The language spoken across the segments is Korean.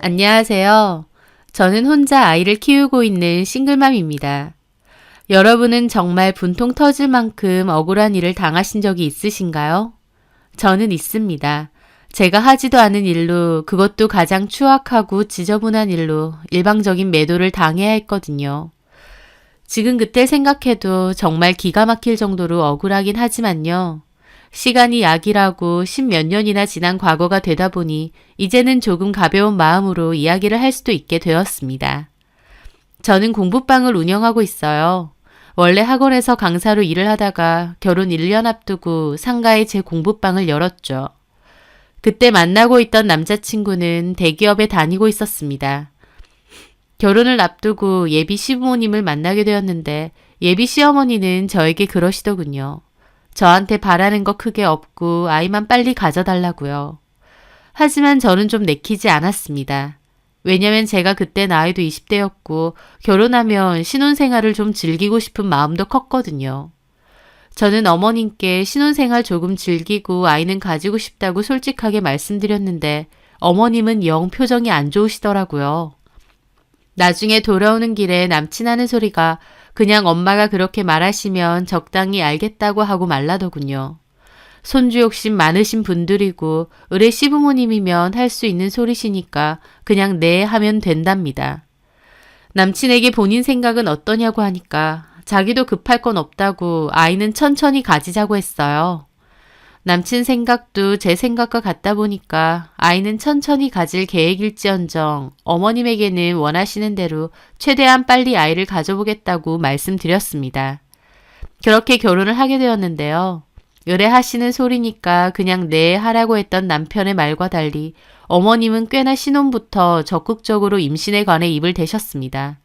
안녕하세요. 저는 혼자 아이를 키우고 있는 싱글맘입니다. 여러분은 정말 분통 터질 만큼 억울한 일을 당하신 적이 있으신가요? 저는 있습니다. 제가 하지도 않은 일로, 그것도 가장 추악하고 지저분한 일로 일방적인 매도를 당해야 했거든요. 지금 그때 생각해도 정말 기가 막힐 정도로 억울하긴 하지만요. 시간이 약이라고 10몇 년이나 지난 과거가 되다 보니 이제는 조금 가벼운 마음으로 이야기를 할 수도 있게 되었습니다. 저는 공부방을 운영하고 있어요. 원래 학원에서 강사로 일을 하다가 결혼 1년 앞두고 상가에 제 공부방을 열었죠. 그때 만나고 있던 남자친구는 대기업에 다니고 있었습니다. 결혼을 앞두고 예비 시부모님을 만나게 되었는데 예비 시어머니는 저에게 그러시더군요. 저한테 바라는 거 크게 없고 아이만 빨리 가져달라고요. 하지만 저는 좀 내키지 않았습니다. 왜냐면 제가 그때 나이도 20대였고 결혼하면 신혼생활을 좀 즐기고 싶은 마음도 컸거든요. 저는 어머님께 신혼생활 조금 즐기고 아이는 가지고 싶다고 솔직하게 말씀드렸는데 어머님은 영 표정이 안 좋으시더라고요. 나중에 돌아오는 길에 남친 하는 소리가 그냥 엄마가 그렇게 말하시면 적당히 알겠다고 하고 말라더군요. 손주 욕심 많으신 분들이고 의뢰 시부모님이면 할 수 있는 소리시니까 그냥 네 하면 된답니다. 남친에게 본인 생각은 어떠냐고 하니까 자기도 급할 건 없다고 아이는 천천히 가지자고 했어요. 남친 생각도 제 생각과 같다 보니까 아이는 천천히 가질 계획일지언정 어머님에게는 원하시는 대로 최대한 빨리 아이를 가져보겠다고 말씀드렸습니다. 그렇게 결혼을 하게 되었는데요. 의뢰하시는 소리니까 그냥 네 하라고 했던 남편의 말과 달리 어머님은 꽤나 신혼부터 적극적으로 임신에 관해 입을 대셨습니다.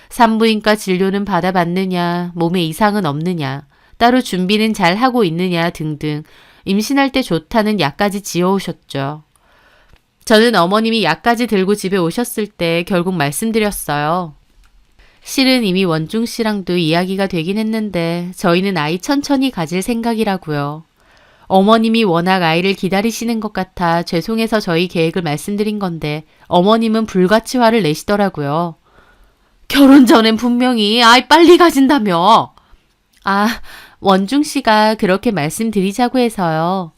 산부인과 진료는 받아봤느냐, 몸에 이상은 없느냐, 따로 준비는 잘 하고 있느냐 등등 임신할 때 좋다는 약까지 지어오셨죠. 저는 어머님이 약까지 들고 집에 오셨을 때 결국 말씀드렸어요. 실은 이미 원중 씨랑도 이야기가 되긴 했는데 저희는 아이 천천히 가질 생각이라고요. 어머님이 워낙 아이를 기다리시는 것 같아 죄송해서 저희 계획을 말씀드린 건데 어머님은 불같이 화를 내시더라고요. 결혼 전엔 분명히 아이 빨리 가진다며. 원중 씨가 그렇게 말씀드리자고 해서요.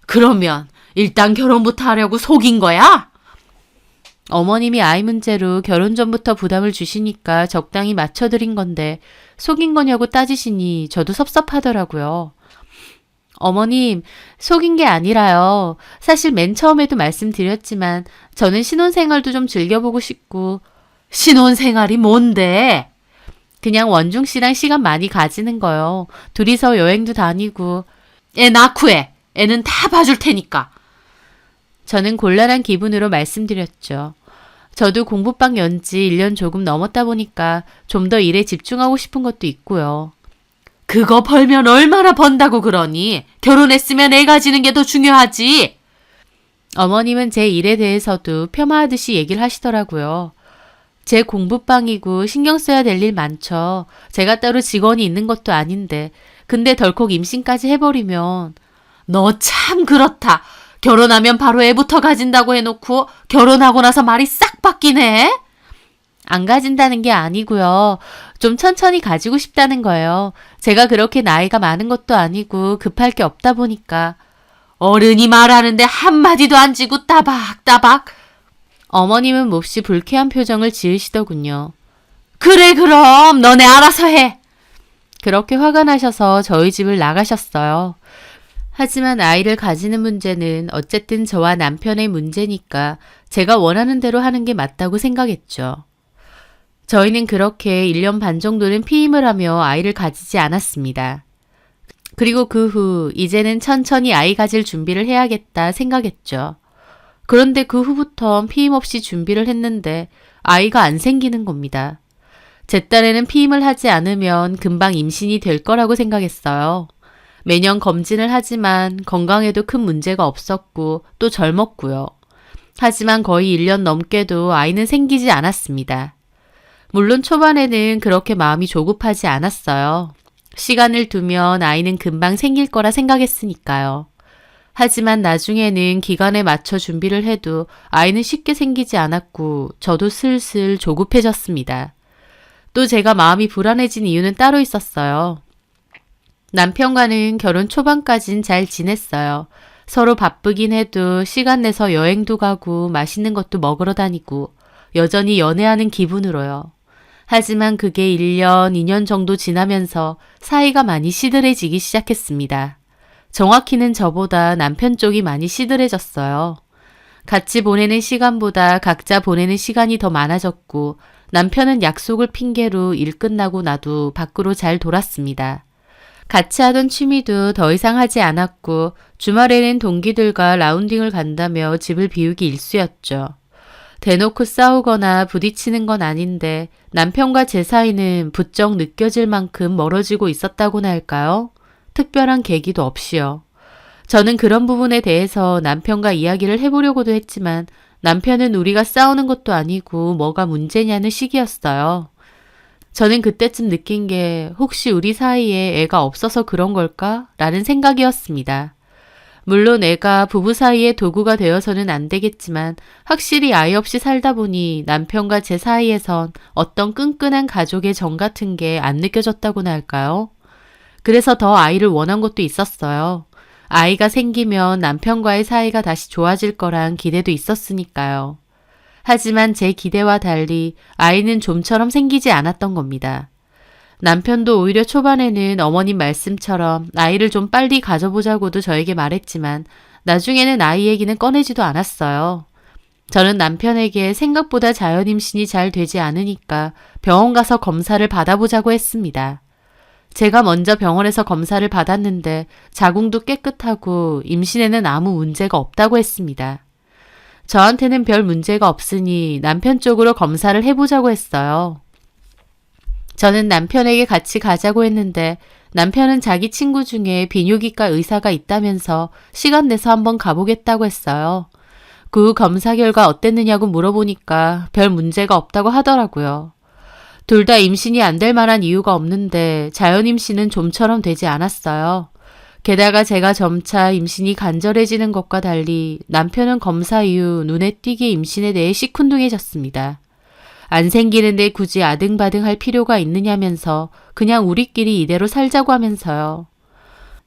그러면 일단 결혼부터 하려고 속인 거야? 어머님이 아이 문제로 결혼 전부터 부담을 주시니까 적당히 맞춰드린 건데 속인 거냐고 따지시니 저도 섭섭하더라고요. 어머님, 속인 게 아니라요. 사실 맨 처음에도 말씀드렸지만 저는 신혼생활도 좀 즐겨보고 싶고. 신혼생활이 뭔데? 그냥 원중 씨랑 시간 많이 가지는 거요. 둘이서 여행도 다니고. 애 낳고 해. 애는 다 봐줄 테니까. 저는 곤란한 기분으로 말씀드렸죠. 저도 공부방 연지 1년 조금 넘었다 보니까 좀 더 일에 집중하고 싶은 것도 있고요. 그거 벌면 얼마나 번다고 그러니? 결혼했으면 애 가지는 게 더 중요하지. 어머님은 제 일에 대해서도 폄하하듯이 얘기를 하시더라고요. 제 공부방이고 신경 써야 될 일 많죠. 제가 따로 직원이 있는 것도 아닌데. 근데 덜컥 임신까지 해버리면. 너 참 그렇다. 결혼하면 바로 애부터 가진다고 해놓고 결혼하고 나서 말이 싹 바뀌네. 안 가진다는 게 아니고요. 좀 천천히 가지고 싶다는 거예요. 제가 그렇게 나이가 많은 것도 아니고 급할 게 없다 보니까. 어른이 말하는데 한마디도 안 지고 따박따박. 어머님은 몹시 불쾌한 표정을 지으시더군요. 그래 그럼 너네 알아서 해. 그렇게 화가 나셔서 저희 집을 나가셨어요. 하지만 아이를 가지는 문제는 어쨌든 저와 남편의 문제니까 제가 원하는 대로 하는 게 맞다고 생각했죠. 저희는 그렇게 1년 반 정도는 피임을 하며 아이를 가지지 않았습니다. 그리고 그 후 이제는 천천히 아이 가질 준비를 해야겠다 생각했죠. 그런데 그 후부턴 피임 없이 준비를 했는데 아이가 안 생기는 겁니다. 제 딸에는 피임을 하지 않으면 금방 임신이 될 거라고 생각했어요. 매년 검진을 하지만 건강에도 큰 문제가 없었고 또 젊었고요. 하지만 거의 1년 넘게도 아이는 생기지 않았습니다. 물론 초반에는 그렇게 마음이 조급하지 않았어요. 시간을 두면 아이는 금방 생길 거라 생각했으니까요. 하지만 나중에는 기간에 맞춰 준비를 해도 아이는 쉽게 생기지 않았고 저도 슬슬 조급해졌습니다. 또 제가 마음이 불안해진 이유는 따로 있었어요. 남편과는 결혼 초반까진 잘 지냈어요. 서로 바쁘긴 해도 시간 내서 여행도 가고 맛있는 것도 먹으러 다니고 여전히 연애하는 기분으로요. 하지만 그게 1년, 2년 정도 지나면서 사이가 많이 시들해지기 시작했습니다. 정확히는 저보다 남편 쪽이 많이 시들해졌어요. 같이 보내는 시간보다 각자 보내는 시간이 더 많아졌고 남편은 약속을 핑계로 일 끝나고 나도 밖으로 잘 돌았습니다. 같이 하던 취미도 더 이상 하지 않았고 주말에는 동기들과 라운딩을 간다며 집을 비우기 일쑤였죠. 대놓고 싸우거나 부딪히는 건 아닌데 남편과 제 사이는 부쩍 느껴질 만큼 멀어지고 있었다고나 할까요? 특별한 계기도 없이요. 저는 그런 부분에 대해서 남편과 이야기를 해보려고도 했지만 남편은 우리가 싸우는 것도 아니고 뭐가 문제냐는 식이었어요. 저는 그때쯤 느낀 게 혹시 우리 사이에 애가 없어서 그런 걸까? 라는 생각이었습니다. 물론 애가 부부 사이의 도구가 되어서는 안 되겠지만 확실히 아이 없이 살다 보니 남편과 제 사이에선 어떤 끈끈한 가족의 정 같은 게 안 느껴졌다고나 할까요? 그래서 더 아이를 원한 것도 있었어요. 아이가 생기면 남편과의 사이가 다시 좋아질 거란 기대도 있었으니까요. 하지만 제 기대와 달리 아이는 좀처럼 생기지 않았던 겁니다. 남편도 오히려 초반에는 어머님 말씀처럼 아이를 좀 빨리 가져보자고도 저에게 말했지만 나중에는 아이 얘기는 꺼내지도 않았어요. 저는 남편에게 생각보다 자연 임신이 잘 되지 않으니까 병원 가서 검사를 받아보자고 했습니다. 제가 먼저 병원에서 검사를 받았는데 자궁도 깨끗하고 임신에는 아무 문제가 없다고 했습니다. 저한테는 별 문제가 없으니 남편 쪽으로 검사를 해보자고 했어요. 저는 남편에게 같이 가자고 했는데 남편은 자기 친구 중에 비뇨기과 의사가 있다면서 시간 내서 한번 가보겠다고 했어요. 그 후 검사 결과 어땠느냐고 물어보니까 별 문제가 없다고 하더라고요. 둘 다 임신이 안 될 만한 이유가 없는데 자연 임신은 좀처럼 되지 않았어요. 게다가 제가 점차 임신이 간절해지는 것과 달리 남편은 검사 이후 눈에 띄게 임신에 대해 시큰둥해졌습니다. 안 생기는데 굳이 아등바등할 필요가 있느냐면서 그냥 우리끼리 이대로 살자고 하면서요.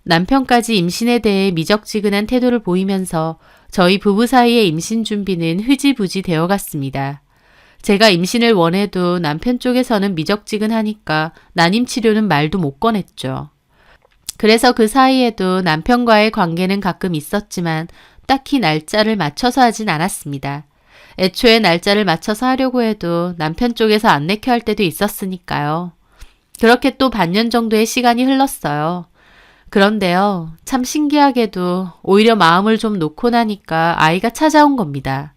남편까지 임신에 대해 미적지근한 태도를 보이면서 저희 부부 사이의 임신 준비는 흐지부지 되어갔습니다. 제가 임신을 원해도 남편 쪽에서는 미적지근하니까 난임 치료는 말도 못 꺼냈죠. 그래서 그 사이에도 남편과의 관계는 가끔 있었지만 딱히 날짜를 맞춰서 하진 않았습니다. 애초에 날짜를 맞춰서 하려고 해도 남편 쪽에서 안 내켜 할 때도 있었으니까요. 그렇게 또 반년 정도의 시간이 흘렀어요. 그런데요, 참 신기하게도 오히려 마음을 좀 놓고 나니까 아이가 찾아온 겁니다.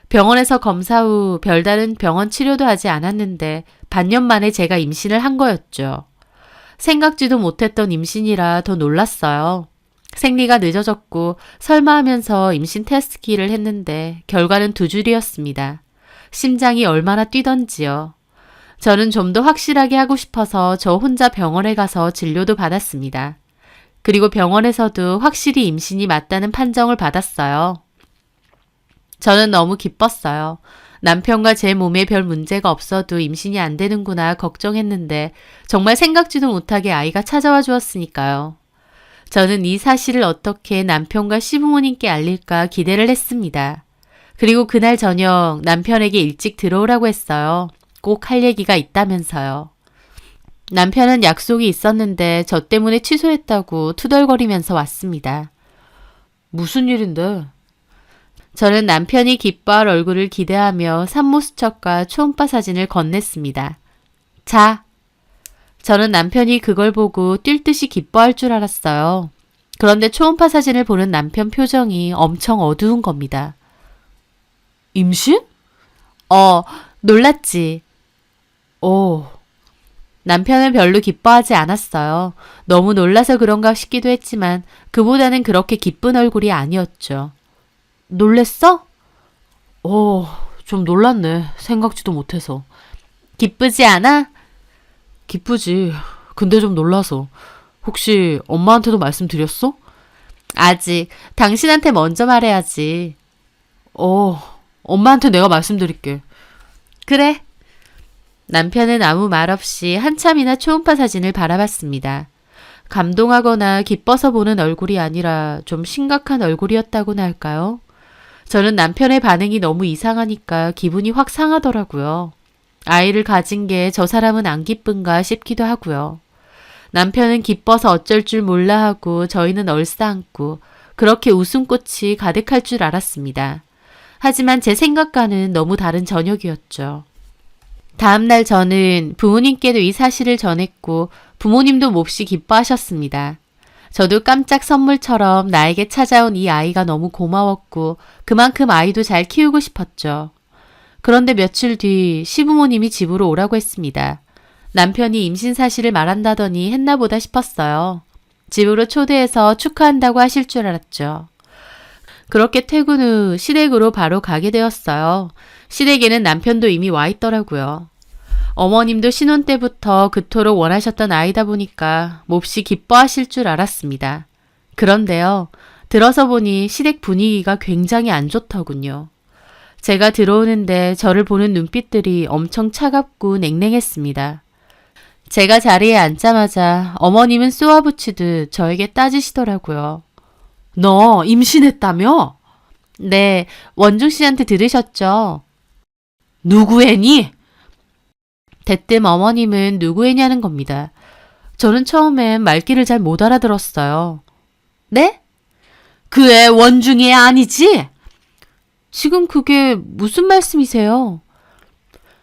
병원에서 검사 후 별다른 병원 치료도 하지 않았는데 반년 만에 제가 임신을 한 거였죠. 생각지도 못했던 임신이라 더 놀랐어요. 생리가 늦어졌고 설마 하면서 임신 테스트기를 했는데 결과는 2줄이었습니다. 심장이 얼마나 뛰던지요. 저는 좀 더 확실하게 하고 싶어서 저 혼자 병원에 가서 진료도 받았습니다. 그리고 병원에서도 확실히 임신이 맞다는 판정을 받았어요. 저는 너무 기뻤어요. 남편과 제 몸에 별 문제가 없어도 임신이 안 되는구나 걱정했는데 정말 생각지도 못하게 아이가 찾아와 주었으니까요. 저는 이 사실을 어떻게 남편과 시부모님께 알릴까 기대를 했습니다. 그리고 그날 저녁 남편에게 일찍 들어오라고 했어요. 꼭 할 얘기가 있다면서요. 남편은 약속이 있었는데 저 때문에 취소했다고 투덜거리면서 왔습니다. 무슨 일인데? 저는 남편이 기뻐할 얼굴을 기대하며 산모수첩과 초음파 사진을 건넸습니다. 자, 저는 남편이 그걸 보고 뛸 듯이 기뻐할 줄 알았어요. 그런데 초음파 사진을 보는 남편 표정이 엄청 어두운 겁니다. 임신? 놀랐지. 남편은 별로 기뻐하지 않았어요. 너무 놀라서 그런가 싶기도 했지만 그보다는 그렇게 기쁜 얼굴이 아니었죠. 놀랬어? 좀 놀랐네. 생각지도 못해서. 기쁘지 않아? 기쁘지. 근데 좀 놀라서. 혹시 엄마한테도 말씀드렸어? 아직. 당신한테 먼저 말해야지. 엄마한테 내가 말씀드릴게. 그래. 남편은 아무 말 없이 한참이나 초음파 사진을 바라봤습니다. 감동하거나 기뻐서 보는 얼굴이 아니라 좀 심각한 얼굴이었다고나 할까요? 저는 남편의 반응이 너무 이상하니까 기분이 확 상하더라고요. 아이를 가진 게 저 사람은 안 기쁜가 싶기도 하고요. 남편은 기뻐서 어쩔 줄 몰라 하고 저희는 얼싸안고 그렇게 웃음꽃이 가득할 줄 알았습니다. 하지만 제 생각과는 너무 다른 저녁이었죠. 다음날 저는 부모님께도 이 사실을 전했고 부모님도 몹시 기뻐하셨습니다. 저도 깜짝 선물처럼 나에게 찾아온 이 아이가 너무 고마웠고 그만큼 아이도 잘 키우고 싶었죠. 그런데 며칠 뒤 시부모님이 집으로 오라고 했습니다. 남편이 임신 사실을 말한다더니 했나 보다 싶었어요. 집으로 초대해서 축하한다고 하실 줄 알았죠. 그렇게 퇴근 후 시댁으로 바로 가게 되었어요. 시댁에는 남편도 이미 와 있더라고요. 어머님도 신혼 때부터 그토록 원하셨던 아이다 보니까 몹시 기뻐하실 줄 알았습니다. 그런데요, 들어서 보니 시댁 분위기가 굉장히 안 좋더군요. 제가 들어오는데 저를 보는 눈빛들이 엄청 차갑고 냉랭했습니다. 제가 자리에 앉자마자 어머님은 쏘아붙이듯 저에게 따지시더라고요. 너 임신했다며? 네, 원중 씨한테 들으셨죠? 누구 애니? 대뜸 어머님은 누구 애냐는 겁니다. 저는 처음엔 말귀를 잘 못 알아들었어요. 네? 그 애 원중이 애 아니지? 지금 그게 무슨 말씀이세요?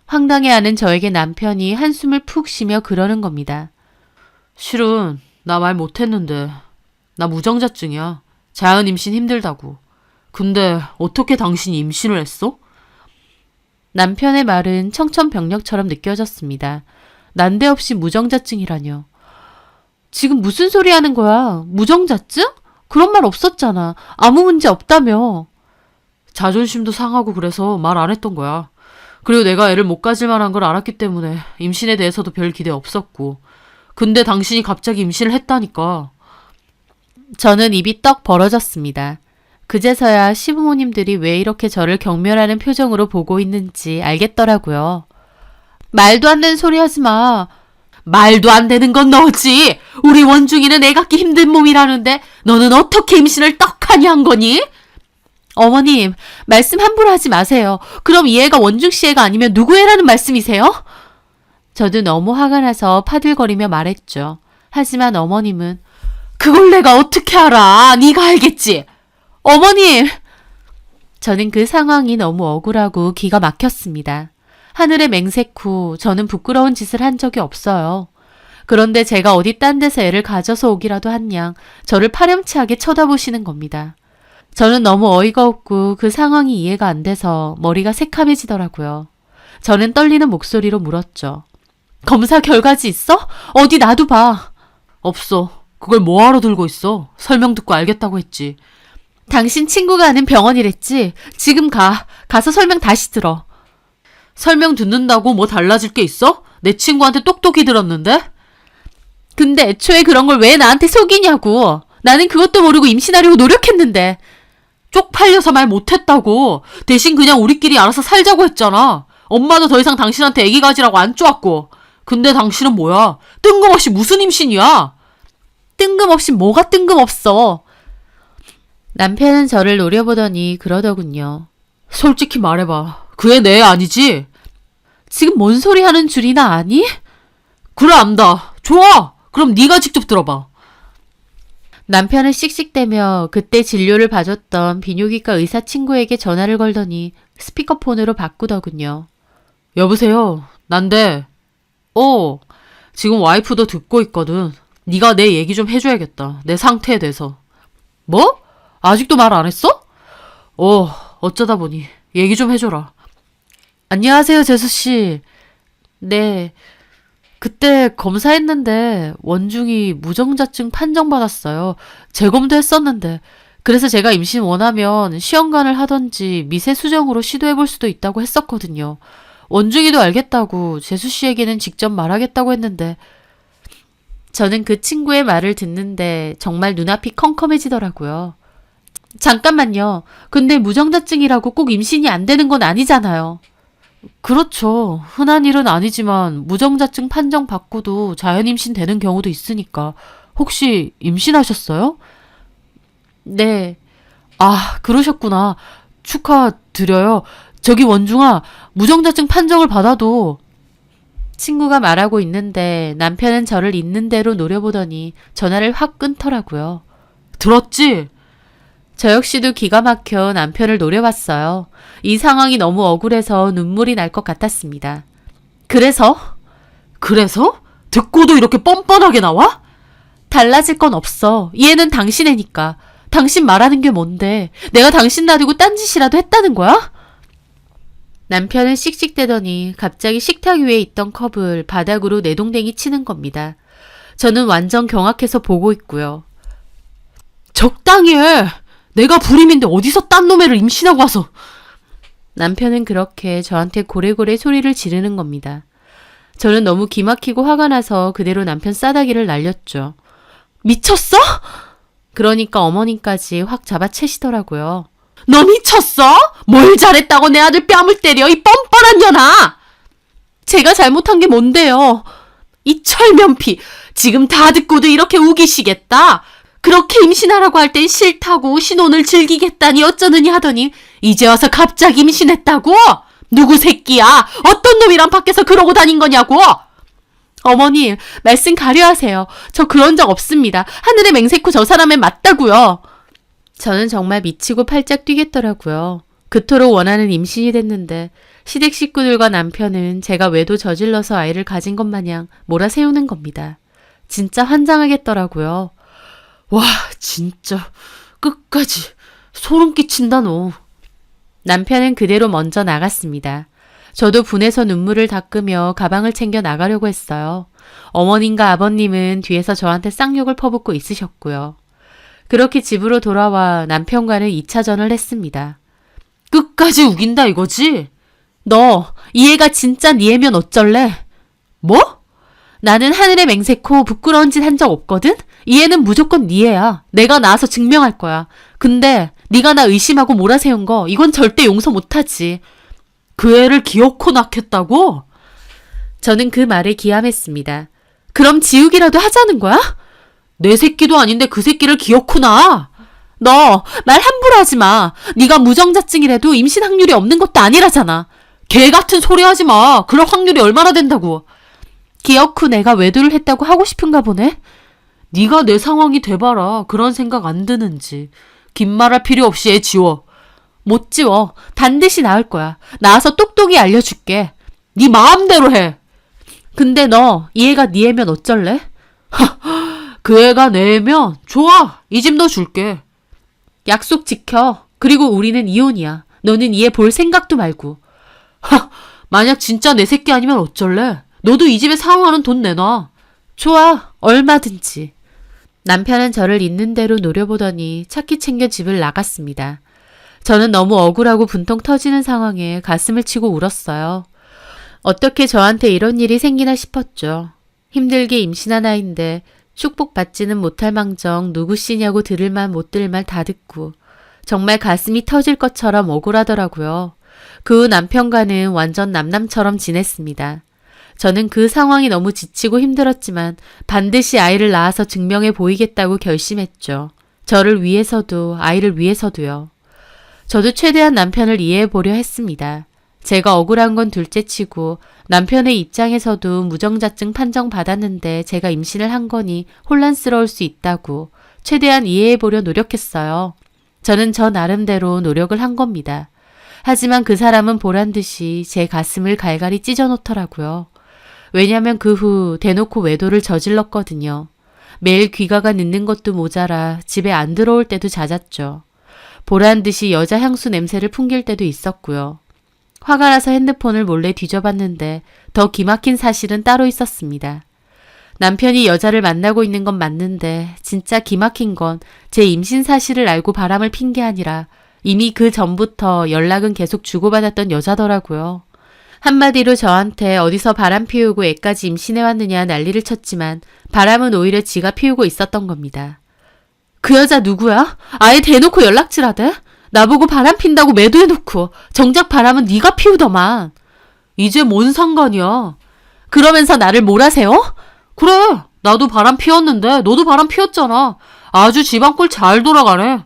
황당해하는 저에게 남편이 한숨을 푹 쉬며 그러는 겁니다. 실은 나 말 못했는데 나 무정자증이야. 자연 임신 힘들다고. 근데 어떻게 당신이 임신을 했어? 남편의 말은 청천벽력처럼 느껴졌습니다. 난데없이 무정자증이라뇨. 지금 무슨 소리 하는 거야? 무정자증? 그런 말 없었잖아. 아무 문제 없다며. 자존심도 상하고 그래서 말 안 했던 거야. 그리고 내가 애를 못 가질 만한 걸 알았기 때문에 임신에 대해서도 별 기대 없었고. 근데 당신이 갑자기 임신을 했다니까. 저는 입이 떡 벌어졌습니다. 그제서야 시부모님들이 왜 이렇게 저를 경멸하는 표정으로 보고 있는지 알겠더라고요. 말도 안 되는 소리 하지 마. 말도 안 되는 건 너지. 우리 원중이는 애 갖기 힘든 몸이라는데 너는 어떻게 임신을 떡하니 한 거니? 어머님, 말씀 함부로 하지 마세요. 그럼 이 애가 원중 씨 애가 아니면 누구 애라는 말씀이세요? 저도 너무 화가 나서 파들거리며 말했죠. 하지만 어머님은 그걸 내가 어떻게 알아? 네가 알겠지? 어머님! 저는 그 상황이 너무 억울하고 기가 막혔습니다. 하늘의 맹세 후 저는 부끄러운 짓을 한 적이 없어요. 그런데 제가 어디 딴 데서 애를 가져서 오기라도 한 양 저를 파렴치하게 쳐다보시는 겁니다. 저는 너무 어이가 없고 그 상황이 이해가 안 돼서 머리가 새카매지더라고요. 저는 떨리는 목소리로 물었죠. 검사 결과지 있어? 어디 나도 봐. 없어. 그걸 뭐하러 들고 있어? 설명 듣고 알겠다고 했지. 당신 친구가 아는 병원이랬지? 지금 가. 가서 설명 다시 들어. 설명 듣는다고 뭐 달라질 게 있어? 내 친구한테 똑똑히 들었는데? 근데 애초에 그런 걸 왜 나한테 속이냐고. 나는 그것도 모르고 임신하려고 노력했는데. 쪽팔려서 말 못했다고. 대신 그냥 우리끼리 알아서 살자고 했잖아. 엄마도 더 이상 당신한테 애기 가지라고 안 쪼았고. 근데 당신은 뭐야? 뜬금없이 무슨 임신이야? 뜬금없이 뭐가 뜬금없어. 남편은 저를 노려보더니 그러더군요. 솔직히 말해봐. 그 애 내 애 아니지? 지금 뭔 소리 하는 줄이나 아니? 그래 안다. 좋아. 그럼 네가 직접 들어봐. 남편은 씩씩대며 그때 진료를 봐줬던 비뇨기과 의사 친구에게 전화를 걸더니 스피커폰으로 바꾸더군요. 여보세요. 난데. 지금 와이프도 듣고 있거든. 네가 내 얘기 좀 해줘야겠다. 내 상태에 대해서. 뭐? 아직도 말 안 했어? 어쩌다 보니. 얘기 좀 해줘라. 안녕하세요, 재수씨. 네. 그때 검사했는데 원중이 무정자증 판정받았어요. 재검도 했었는데. 그래서 제가 임신 원하면 시험관을 하던지 미세수정으로 시도해볼 수도 있다고 했었거든요. 원중이도 알겠다고 재수씨에게는 직접 말하겠다고 했는데 저는 그 친구의 말을 듣는데 정말 눈앞이 컴컴해지더라고요. 잠깐만요. 근데 무정자증이라고 꼭 임신이 안 되는 건 아니잖아요. 그렇죠. 흔한 일은 아니지만 무정자증 판정 받고도 자연 임신 되는 경우도 있으니까. 혹시 임신하셨어요? 네. 아, 그러셨구나. 축하드려요. 저기 원중아, 무정자증 판정을 받아도 친구가 말하고 있는데 남편은 저를 있는 대로 노려보더니 전화를 확 끊더라고요. 들었지? 저 역시도 기가 막혀 남편을 노려봤어요. 이 상황이 너무 억울해서 눈물이 날 것 같았습니다. 그래서? 그래서? 듣고도 이렇게 뻔뻔하게 나와? 달라질 건 없어. 얘는 당신 애니까. 당신 말하는 게 뭔데? 내가 당신 놔두고 딴짓이라도 했다는 거야? 남편은 씩씩대더니 갑자기 식탁 위에 있던 컵을 바닥으로 내동댕이 치는 겁니다. 저는 완전 경악해서 보고 있고요. 적당히 해. 내가 불임인데 어디서 딴 놈애를 임신하고 와서. 남편은 그렇게 저한테 고래고래 소리를 지르는 겁니다. 저는 너무 기막히고 화가 나서 그대로 남편 싸다기를 날렸죠. 미쳤어? 그러니까 어머님까지 확 잡아채시더라고요. 너 미쳤어? 뭘 잘했다고 내 아들 뺨을 때려, 이 뻔뻔한 년아! 제가 잘못한 게 뭔데요? 이 철면피, 지금 다 듣고도 이렇게 우기시겠다? 그렇게 임신하라고 할 땐 싫다고 신혼을 즐기겠다니 어쩌느니 하더니 이제 와서 갑자기 임신했다고? 누구 새끼야? 어떤 놈이랑 밖에서 그러고 다닌 거냐고? 어머님, 말씀 가려하세요. 저 그런 적 없습니다. 하늘의 맹세코 저 사람은 맞다고요. 저는 정말 미치고 팔짝 뛰겠더라고요. 그토록 원하는 임신이 됐는데 시댁 식구들과 남편은 제가 외도 저질러서 아이를 가진 것 마냥 몰아세우는 겁니다. 진짜 환장하겠더라고요. 와, 진짜 끝까지 소름 끼친다 너. 남편은 그대로 먼저 나갔습니다. 저도 분해서 눈물을 닦으며 가방을 챙겨 나가려고 했어요. 어머님과 아버님은 뒤에서 저한테 쌍욕을 퍼붓고 있으셨고요. 그렇게 집으로 돌아와 남편과는 2차전을 했습니다. 끝까지 우긴다 이거지? 너, 이 애가 진짜 네 애면 어쩔래? 뭐? 나는 하늘의 맹세코 부끄러운 짓 한 적 없거든? 이 애는 무조건 네 애야. 내가 나와서 증명할 거야. 근데 네가 나 의심하고 몰아세운 거 이건 절대 용서 못하지. 그 애를 기어코 낳겠다고? 저는 그 말에 기함했습니다. 그럼 지우기라도 하자는 거야? 내 새끼도 아닌데 그 새끼를 기어코 낳아? 너 말 함부로 하지 마. 네가 무정자증이라도 임신 확률이 없는 것도 아니라잖아. 개 같은 소리 하지 마. 그럴 확률이 얼마나 된다고. 기어코 내가 외도를 했다고 하고 싶은가 보네? 네가 내 상황이 돼봐라. 그런 생각 안 드는지. 긴 말할 필요 없이 애 지워. 못 지워. 반드시 나을 거야. 나와서 똑똑히 알려줄게. 네 마음대로 해. 근데 너 이 애가 네 애면 어쩔래? 그 애가 내 애면 좋아. 이 집 너 줄게. 약속 지켜. 그리고 우리는 이혼이야. 너는 이 애 볼 생각도 말고. 만약 진짜 내 새끼 아니면 어쩔래? 너도 이 집에 사용하는 돈 내놔. 좋아. 얼마든지. 남편은 저를 있는 대로 노려보더니 차키 챙겨 집을 나갔습니다. 저는 너무 억울하고 분통 터지는 상황에 가슴을 치고 울었어요. 어떻게 저한테 이런 일이 생기나 싶었죠. 힘들게 임신한 아이인데 축복받지는 못할 망정 누구시냐고 들을 말 못 들을 말 다 듣고 정말 가슴이 터질 것처럼 억울하더라고요. 그 후 남편과는 완전 남남처럼 지냈습니다. 저는 그 상황이 너무 지치고 힘들었지만 반드시 아이를 낳아서 증명해 보이겠다고 결심했죠. 저를 위해서도 아이를 위해서도요. 저도 최대한 남편을 이해해 보려 했습니다. 제가 억울한 건 둘째치고 남편의 입장에서도 무정자증 판정 받았는데 제가 임신을 한 거니 혼란스러울 수 있다고 최대한 이해해 보려 노력했어요. 저는 저 나름대로 노력을 한 겁니다. 하지만 그 사람은 보란듯이 제 가슴을 갈갈이 찢어놓더라고요. 왜냐면 그 후 대놓고 외도를 저질렀거든요. 매일 귀가가 늦는 것도 모자라 집에 안 들어올 때도 잦았죠. 보란듯이 여자 향수 냄새를 풍길 때도 있었고요. 화가 나서 핸드폰을 몰래 뒤져봤는데 더 기막힌 사실은 따로 있었습니다. 남편이 여자를 만나고 있는 건 맞는데 진짜 기막힌 건 제 임신 사실을 알고 바람을 핀 게 아니라 이미 그 전부터 연락은 계속 주고받았던 여자더라고요. 한마디로 저한테 어디서 바람 피우고 애까지 임신해왔느냐 난리를 쳤지만 바람은 오히려 지가 피우고 있었던 겁니다. 그 여자 누구야? 아예 대놓고 연락질하대? 나보고 바람 핀다고 매도해놓고 정작 바람은 네가 피우더만. 이제 뭔 상관이야. 그러면서 나를 몰아세워? 그래, 나도 바람 피웠는데 너도 바람 피웠잖아. 아주 집안 꼴 잘 돌아가네.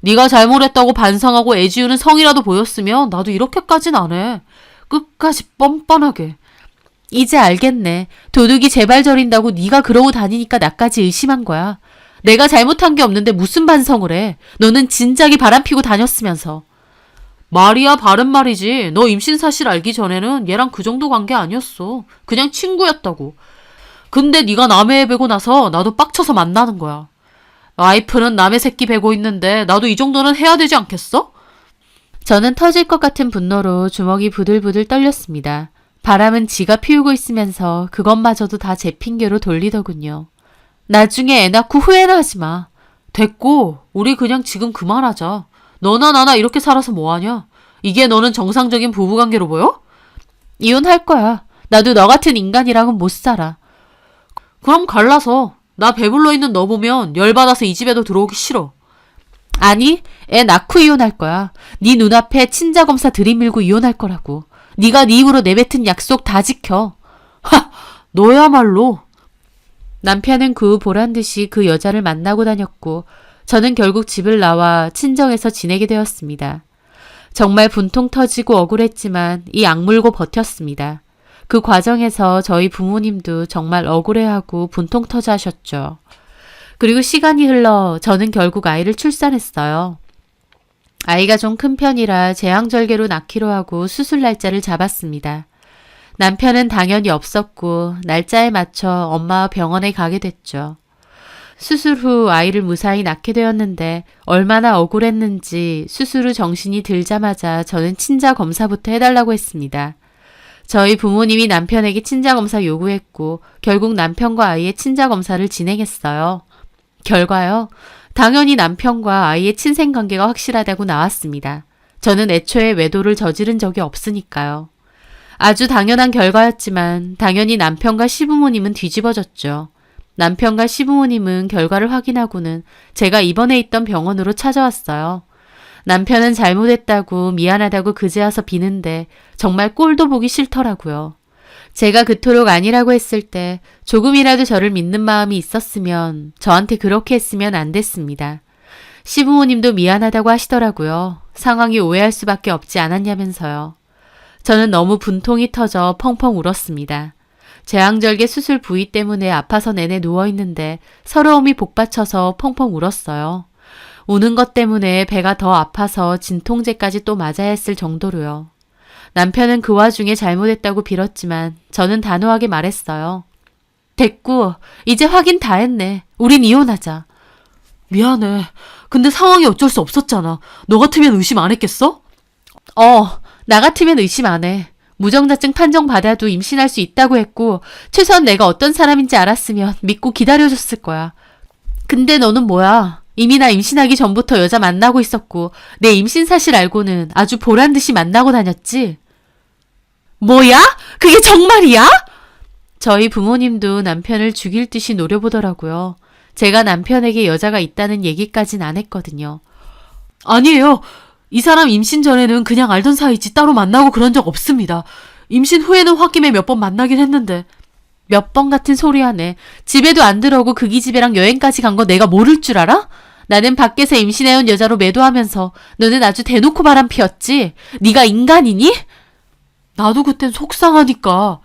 네가 잘못했다고 반성하고 애지우는 성이라도 보였으면 나도 이렇게까진 안 해. 끝까지 뻔뻔하게. 이제 알겠네. 도둑이 제발 저린다고 네가 그러고 다니니까 나까지 의심한 거야. 내가 잘못한 게 없는데 무슨 반성을 해. 너는 진작에 바람 피고 다녔으면서. 말이야 바른 말이지. 너 임신 사실 알기 전에는 얘랑 그 정도 관계 아니었어. 그냥 친구였다고. 근데 네가 남의 애 베고 나서 나도 빡쳐서 만나는 거야. 와이프는 남의 새끼 베고 있는데 나도 이 정도는 해야 되지 않겠어? 저는 터질 것 같은 분노로 주먹이 부들부들 떨렸습니다. 바람은 지가 피우고 있으면서 그것마저도 다 제 핑계로 돌리더군요. 나중에 애 낳고 후회나 하지 마. 됐고 우리 그냥 지금 그만하자. 너나 나나 이렇게 살아서 뭐하냐? 이게 너는 정상적인 부부관계로 보여? 이혼할 거야. 나도 너 같은 인간이랑은 못 살아. 그럼 갈라서. 나 배불러 있는 너 보면 열받아서 이 집에도 들어오기 싫어. 아니, 애 낳고 이혼할 거야. 네 눈앞에 친자검사 들이밀고 이혼할 거라고. 네가 네 입으로 내뱉은 약속 다 지켜. 하! 너야말로. 남편은 그 후 보란듯이 그 여자를 만나고 다녔고 저는 결국 집을 나와 친정에서 지내게 되었습니다. 정말 분통 터지고 억울했지만 이 악물고 버텼습니다. 그 과정에서 저희 부모님도 정말 억울해하고 분통 터져 하셨죠. 그리고 시간이 흘러 저는 결국 아이를 출산했어요. 아이가 좀 큰 편이라 제왕절개로 낳기로 하고 수술 날짜를 잡았습니다. 남편은 당연히 없었고 날짜에 맞춰 엄마와 병원에 가게 됐죠. 수술 후 아이를 무사히 낳게 되었는데 얼마나 억울했는지 수술 후 정신이 들자마자 저는 친자 검사부터 해달라고 했습니다. 저희 부모님이 남편에게 친자검사 요구했고 결국 남편과 아이의 친자검사를 진행했어요. 결과요. 당연히 남편과 아이의 친생관계가 확실하다고 나왔습니다. 저는 애초에 외도를 저지른 적이 없으니까요. 아주 당연한 결과였지만 당연히 남편과 시부모님은 뒤집어졌죠. 남편과 시부모님은 결과를 확인하고는 제가 입원해 있던 병원으로 찾아왔어요. 남편은 잘못했다고 미안하다고 그제와서 비는데 정말 꼴도 보기 싫더라고요. 제가 그토록 아니라고 했을 때 조금이라도 저를 믿는 마음이 있었으면 저한테 그렇게 했으면 안 됐습니다. 시부모님도 미안하다고 하시더라고요. 상황이 오해할 수밖에 없지 않았냐면서요. 저는 너무 분통이 터져 펑펑 울었습니다. 제왕절개 수술 부위 때문에 아파서 내내 누워있는데 서러움이 복받쳐서 펑펑 울었어요. 우는 것 때문에 배가 더 아파서 진통제까지 또 맞아야 했을 정도로요. 남편은 그 와중에 잘못했다고 빌었지만 저는 단호하게 말했어요. 됐고 이제 확인 다 했네. 우린 이혼하자. 미안해. 근데 상황이 어쩔 수 없었잖아. 너 같으면 의심 안 했겠어? 나 같으면 의심 안 해. 무정자증 판정받아도 임신할 수 있다고 했고 최소한 내가 어떤 사람인지 알았으면 믿고 기다려줬을 거야. 근데 너는 뭐야? 이미 나 임신하기 전부터 여자 만나고 있었고 내 임신 사실 알고는 아주 보란듯이 만나고 다녔지. 뭐야? 그게 정말이야? 저희 부모님도 남편을 죽일 듯이 노려보더라고요. 제가 남편에게 여자가 있다는 얘기까진 안 했거든요. 아니에요. 이 사람 임신 전에는 그냥 알던 사이지 따로 만나고 그런 적 없습니다. 임신 후에는 홧김에 몇 번 만나긴 했는데. 몇 번 같은 소리 하네. 집에도 안 들어오고 그기 집애랑 여행까지 간 거 내가 모를 줄 알아? 나는 밖에서 임신해온 여자로 매도하면서 너는 아주 대놓고 바람 피웠지? 네가 인간이니? 나도 그땐 속상하니까.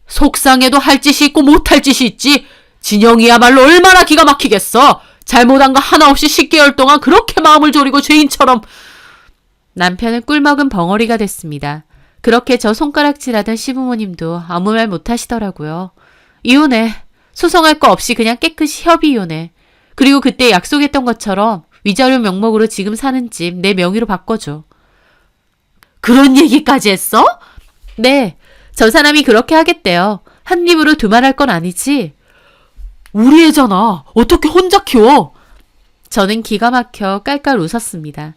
속상해도 할 짓이 있고 못할 짓이 있지. 진영이야말로 얼마나 기가 막히겠어. 잘못한 거 하나 없이 10개월 동안 그렇게 마음을 졸이고 죄인처럼. 남편은 꿀먹은 벙어리가 됐습니다. 그렇게 저 손가락질하던 시부모님도 아무 말 못하시더라고요. 이혼해. 소송할 거 없이 그냥 깨끗이 협의 이혼해. 그리고 그때 약속했던 것처럼 위자료 명목으로 지금 사는 집 내 명의로 바꿔줘. 그런 얘기까지 했어? 네. 저 사람이 그렇게 하겠대요. 한 입으로 두말할 건 아니지. 우리 애잖아. 어떻게 혼자 키워? 저는 기가 막혀 깔깔 웃었습니다.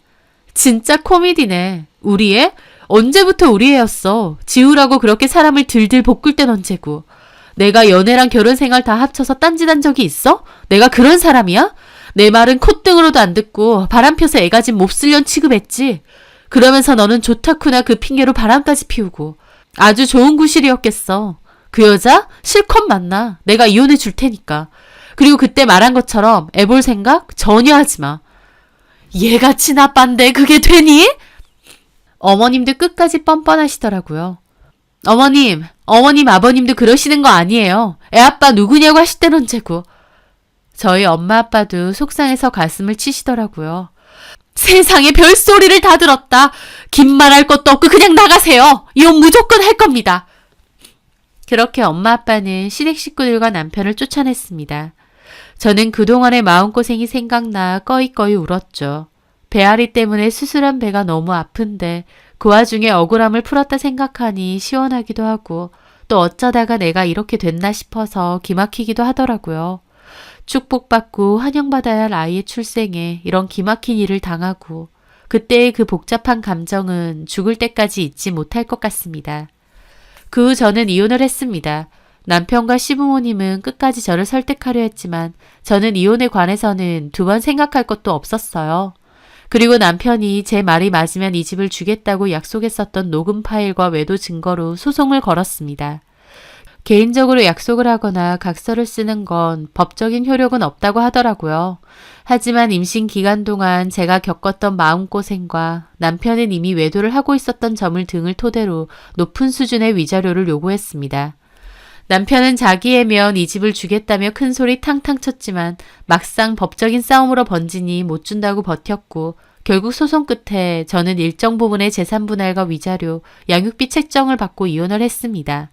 진짜 코미디네. 우리 애? 언제부터 우리 애였어. 지우라고 그렇게 사람을 들들 볶을 땐 언제고. 내가 연애랑 결혼 생활 다 합쳐서 딴짓한 적이 있어? 내가 그런 사람이야? 내 말은 콧등으로도 안 듣고 바람 펴서 애 가진 몹쓸년 취급했지. 그러면서 너는 좋다쿠나 그 핑계로 바람까지 피우고. 아주 좋은 구실이었겠어. 그 여자? 실컷 만나. 내가 이혼해 줄 테니까. 그리고 그때 말한 것처럼 애 볼 생각 전혀 하지 마. 얘가 친아빠인데 그게 되니? 어머님도 끝까지 뻔뻔하시더라고요. 어머님, 아버님도 그러시는 거 아니에요. 애 아빠 누구냐고 하실 땐 언제고. 저희 엄마 아빠도 속상해서 가슴을 치시더라고요. 세상에 별소리를 다 들었다. 긴 말할 것도 없고 그냥 나가세요. 이혼 무조건 할 겁니다. 그렇게 엄마 아빠는 시댁 식구들과 남편을 쫓아냈습니다. 저는 그동안의 마음고생이 생각나 꺼이꺼이 울었죠. 배앓이 때문에 수술한 배가 너무 아픈데 그 와중에 억울함을 풀었다 생각하니 시원하기도 하고 또 어쩌다가 내가 이렇게 됐나 싶어서 기막히기도 하더라고요. 축복받고 환영받아야 할 아이의 출생에 이런 기막힌 일을 당하고 그때의 그 복잡한 감정은 죽을 때까지 잊지 못할 것 같습니다. 그 후 저는 이혼을 했습니다. 남편과 시부모님은 끝까지 저를 설득하려 했지만 저는 이혼에 관해서는 두 번 생각할 것도 없었어요. 그리고 남편이 제 말이 맞으면 이 집을 주겠다고 약속했었던 녹음 파일과 외도 증거로 소송을 걸었습니다. 개인적으로 약속을 하거나 각서를 쓰는 건 법적인 효력은 없다고 하더라고요. 하지만 임신 기간 동안 제가 겪었던 마음고생과 남편은 이미 외도를 하고 있었던 점을 등을 토대로 높은 수준의 위자료를 요구했습니다. 남편은 자기 애면 이 집을 주겠다며 큰소리 탕탕 쳤지만 막상 법적인 싸움으로 번지니 못 준다고 버텼고 결국 소송 끝에 저는 일정 부분의 재산 분할과 위자료, 양육비 책정을 받고 이혼을 했습니다.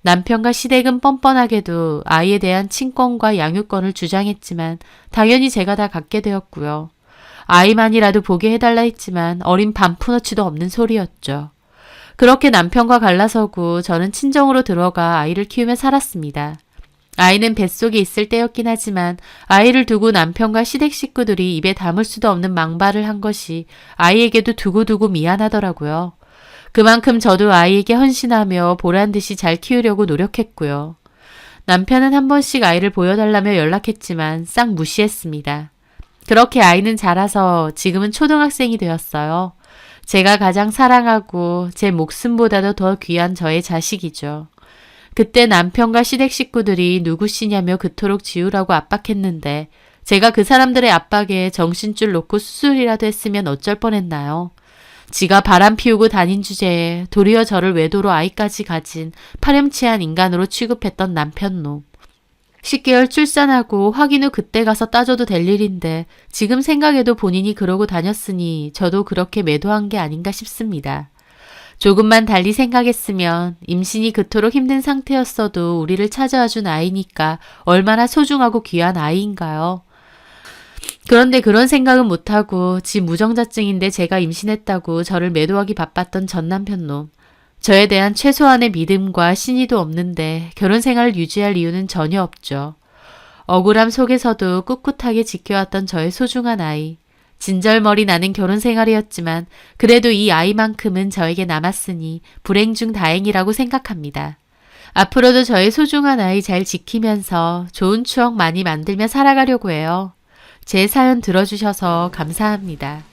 남편과 시댁은 뻔뻔하게도 아이에 대한 친권과 양육권을 주장했지만 당연히 제가 다 갖게 되었고요. 아이만이라도 보게 해달라 했지만 어린 반푼어치도 없는 소리였죠. 그렇게 남편과 갈라서고 저는 친정으로 들어가 아이를 키우며 살았습니다. 아이는 뱃속에 있을 때였긴 하지만 아이를 두고 남편과 시댁 식구들이 입에 담을 수도 없는 망발을 한 것이 아이에게도 두고두고 미안하더라고요. 그만큼 저도 아이에게 헌신하며 보란듯이 잘 키우려고 노력했고요. 남편은 한 번씩 아이를 보여달라며 연락했지만 싹 무시했습니다. 그렇게 아이는 자라서 지금은 초등학생이 되었어요. 제가 가장 사랑하고 제 목숨보다도 더 귀한 저의 자식이죠. 그때 남편과 시댁 식구들이 누구시냐며 그토록 지우라고 압박했는데 제가 그 사람들의 압박에 정신줄 놓고 수술이라도 했으면 어쩔 뻔했나요? 지가 바람 피우고 다닌 주제에 도리어 저를 외도로 아이까지 가진 파렴치한 인간으로 취급했던 남편놈. 10개월 출산하고 확인 후 그때 가서 따져도 될 일인데 지금 생각해도 본인이 그러고 다녔으니 저도 그렇게 매도한 게 아닌가 싶습니다. 조금만 달리 생각했으면 임신이 그토록 힘든 상태였어도 우리를 찾아와준 아이니까 얼마나 소중하고 귀한 아이인가요? 그런데 그런 생각은 못하고 지 무정자증인데 제가 임신했다고 저를 매도하기 바빴던 전 남편놈. 저에 대한 최소한의 믿음과 신의도 없는데 결혼 생활을 유지할 이유는 전혀 없죠. 억울함 속에서도 꿋꿋하게 지켜왔던 저의 소중한 아이. 진절머리 나는 결혼 생활이었지만 그래도 이 아이만큼은 저에게 남았으니 불행 중 다행이라고 생각합니다. 앞으로도 저의 소중한 아이 잘 지키면서 좋은 추억 많이 만들며 살아가려고 해요. 제 사연 들어주셔서 감사합니다.